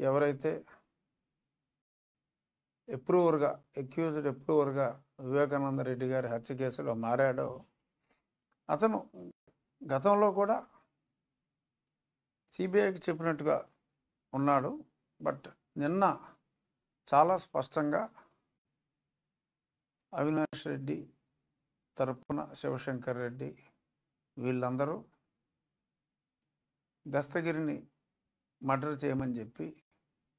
ఎవరైతే అక్యూజ్డ్ ఎప్రూవర్గా వివేకానంద రెడ్డి గారి హత్య కేసులో మారాడో అతను గతంలో కూడా సిబిఐకి చెప్పినట్టుగా ఉన్నాడు. బట్ నిన్న చాలా స్పష్టంగా అవినాష్ రెడ్డి తరపున శివశంకర్ రెడ్డి వీళ్ళందరూ దస్తగిరిని మర్డర్ చేయమని చెప్పి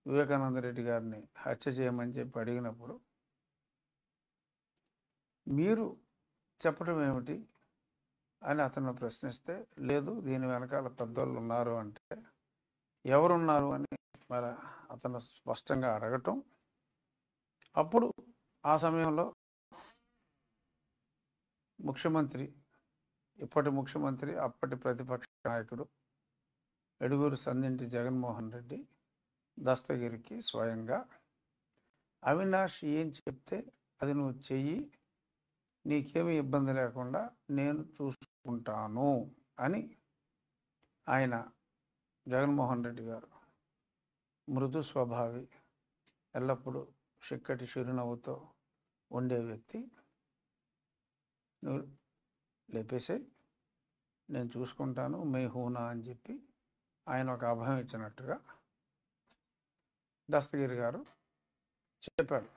వివేకానంద రెడ్డి గారిని హత్య చేయమని చెప్పి అడిగినప్పుడు మీరు చెప్పడం ఏమిటి అని అతను ప్రశ్నిస్తే, లేదు దీని వెనకాల పెద్దోళ్ళు ఉన్నారు అంటే ఎవరున్నారు అని మరి అతను స్పష్టంగా అడగటం, అప్పుడు ఆ సమయంలో ఇప్పటి ముఖ్యమంత్రి అప్పటి ప్రతిపక్ష నాయకుడు ఎడుగూరు సందింటి జగన్మోహన్ రెడ్డి దస్తగిరికి స్వయంగా అవినాష్ ఏం చెప్తే అది నువ్వు చెయ్యి, నీకేమీ ఇబ్బంది లేకుండా నేను చూసుకుంటాను అని ఆయన జగన్మోహన్ రెడ్డి గారు మృదు స్వభావి, ఎల్లప్పుడూ చిక్కటి చిరునవ్వుతో ఉండే వ్యక్తి, నువ్వు లేపేసే నేను చూసుకుంటాను మే హూనా అని చెప్పి ఆయన ఒక అభయం ఇచ్చినట్టుగా దస్తగిరి గారు చెప్పాడు.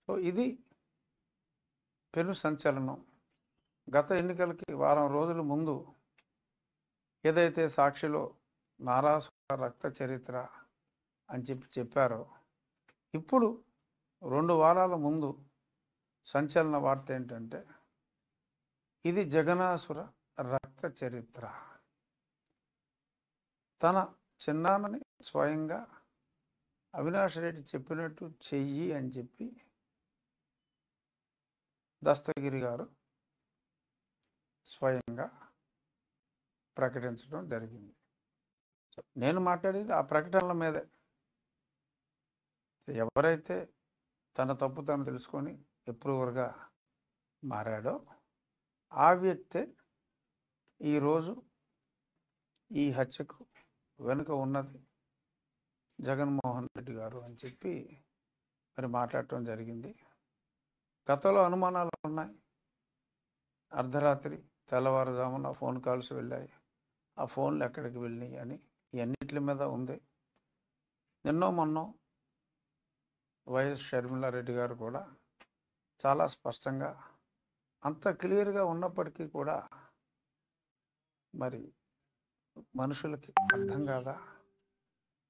సో ఇది పెను సంచలనం. గత ఎన్నికలకి వారం రోజుల ముందు ఏదైతే సాక్షిలో నారాసుర రక్త చరిత్ర అని చెప్పారో, ఇప్పుడు 2 వారాల ముందు సంచలన వార్త ఏంటంటే ఇది జగనాసుర రక్త చరిత్ర. తన చిన్నాన్నని స్వయంగా అవినాష్ రెడ్డి చెప్పినట్టు చెయ్యి అని చెప్పి దస్తగిరి గారు స్వయంగా ప్రకటించడం జరిగింది. నేను మాట్లాడేది ఆ ప్రకటనల మీదే. ఎవరైతే తన తప్పు తను తెలుసుకొని ఎప్రూవర్గా మారాడో ఆ వ్యక్తే ఈరోజు ఈ హత్యకు వెనుక ఉన్నది జగన్మోహన్ రెడ్డి గారు అని చెప్పి మరి మాట్లాడటం జరిగింది. గతంలో అనుమానాలు ఉన్నాయి. అర్ధరాత్రి తెల్లవారుజామున ఫోన్ కాల్స్ వెళ్ళాయి, ఆ ఫోన్లు ఎక్కడికి వెళ్ళినాయి అని ఇవన్నిటి మీద ఉంది. నిన్నో మొన్నో వైఎస్ షర్మిలారెడ్డి గారు కూడా చాలా స్పష్టంగా, అంత క్లియర్గా ఉన్నప్పటికీ కూడా మరి మనుషులకి అర్థం కాదా,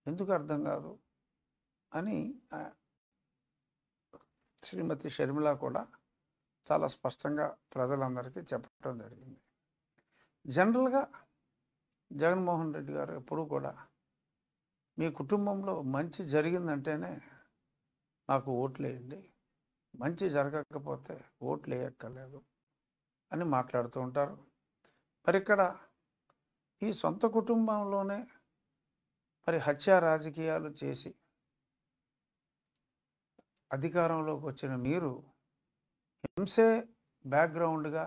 ఎందుకు అర్థం కాదు అని శ్రీమతి షర్మిల కూడా చాలా స్పష్టంగా ప్రజలందరికీ చెప్పడం జరిగింది. జనరల్గా జగన్మోహన్ రెడ్డి గారు ఎప్పుడూ కూడా మీ కుటుంబంలో మంచి జరిగిందంటేనే నాకు ఓట్లు వేయండి, మంచి జరగకపోతే ఓట్లు వేయక్కర్లేదు అని మాట్లాడుతూ ఉంటారు. మరి ఇక్కడ ఈ సొంత కుటుంబంలోనే మరి హత్యా రాజకీయాలు చేసి అధికారంలోకి వచ్చిన మీరు హింసే బ్యాక్గ్రౌండ్గా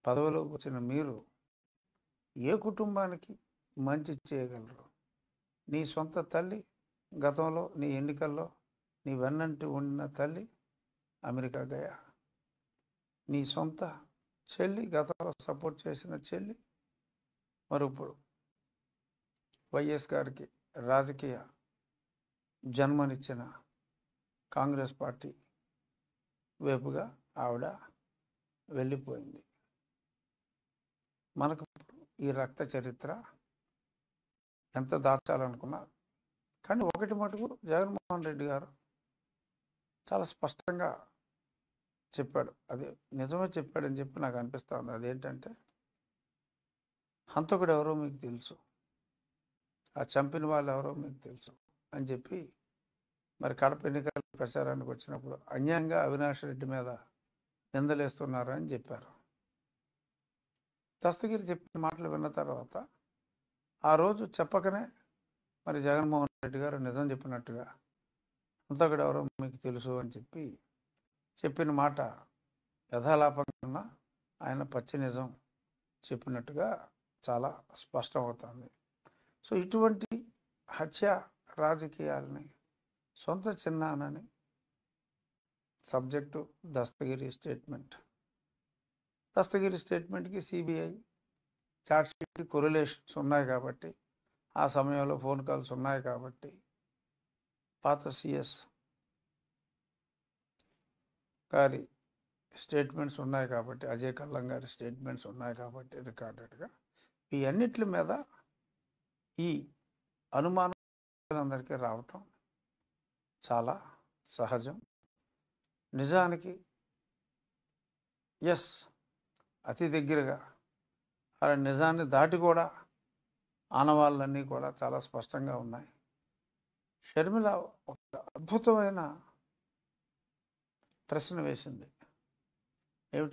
పదవిలోకి వచ్చిన మీరు ఏ కుటుంబానికి మంచి చేయగలరు? నీ సొంత తల్లి గతంలో నీ ఎన్నికల్లో నీ వెన్నంటి ఉండిన తల్లి అమెరికా గయా, నీ సొంత చెల్లి గతంలో సపోర్ట్ చేసిన చెల్లి మరి ఇప్పుడు వైఎస్ గారికి రాజకీయ జన్మనిచ్చిన కాంగ్రెస్ పార్టీ వైపుగా ఆవిడ వెళ్ళిపోయింది. మనకు ఈ రక్త చరిత్ర ఎంత దాచాలనుకున్నా కానీ ఒకటి మటుకు జగన్మోహన్ రెడ్డి గారు చాలా స్పష్టంగా చెప్పాడు, అది నిజమే చెప్పాడని చెప్పి నాకు అనిపిస్తూ ఉంది. అదేంటంటే హంతకుడు ఎవరో మీకు తెలుసు, ఆ చంపిన వాళ్ళు ఎవరో మీకు తెలుసు అని చెప్పి మరి కడప ఎన్నికల ప్రచారానికి వచ్చినప్పుడు అన్యాయంగా అవినాష్ రెడ్డి మీద నిందలేస్తున్నారు అని చెప్పారు. దస్తగిరి చెప్పిన మాటలు విన్న తర్వాత ఆ రోజు చెప్పకనే మరి జగన్మోహన్ రెడ్డి గారు నిజం చెప్పినట్టుగా హంతకుడు ఎవరో మీకు తెలుసు అని చెప్పి చెప్పిన మాట యథాలాపంగా ఆయన పచ్చి నిజం చెప్పినట్టుగా చాలా స్పష్టమవుతుంది. సో ఇటువంటి హత్య రాజకీయాలని సొంత చిన్నానని సబ్జెక్టు దస్తగిరి స్టేట్మెంట్. దస్తగిరి స్టేట్మెంట్కి సిబిఐ చార్జ్షీట్ కొరిలేషన్స్ ఉన్నాయి కాబట్టి, ఆ సమయంలో ఫోన్ కాల్స్ ఉన్నాయి కాబట్టి, పాత సిఎస్ గారి స్టేట్మెంట్స్ ఉన్నాయి కాబట్టి, అజయ్ కల్లం గారి స్టేట్మెంట్స్ ఉన్నాయి కాబట్టి రికార్డెడ్గా ఈ అన్నిటి మీద ఈ అనుమానం అందరికీ రావటం చాలా సహజం. నిజానికి ఎస్, అతి దగ్గరగా అలా నిజాన్ని దాటి కూడా ఆనవాళ్ళన్నీ కూడా చాలా స్పష్టంగా ఉన్నాయి. షర్మిల ఒక అద్భుతమైన ప్రశ్న వేసింది. ఏమిటంటే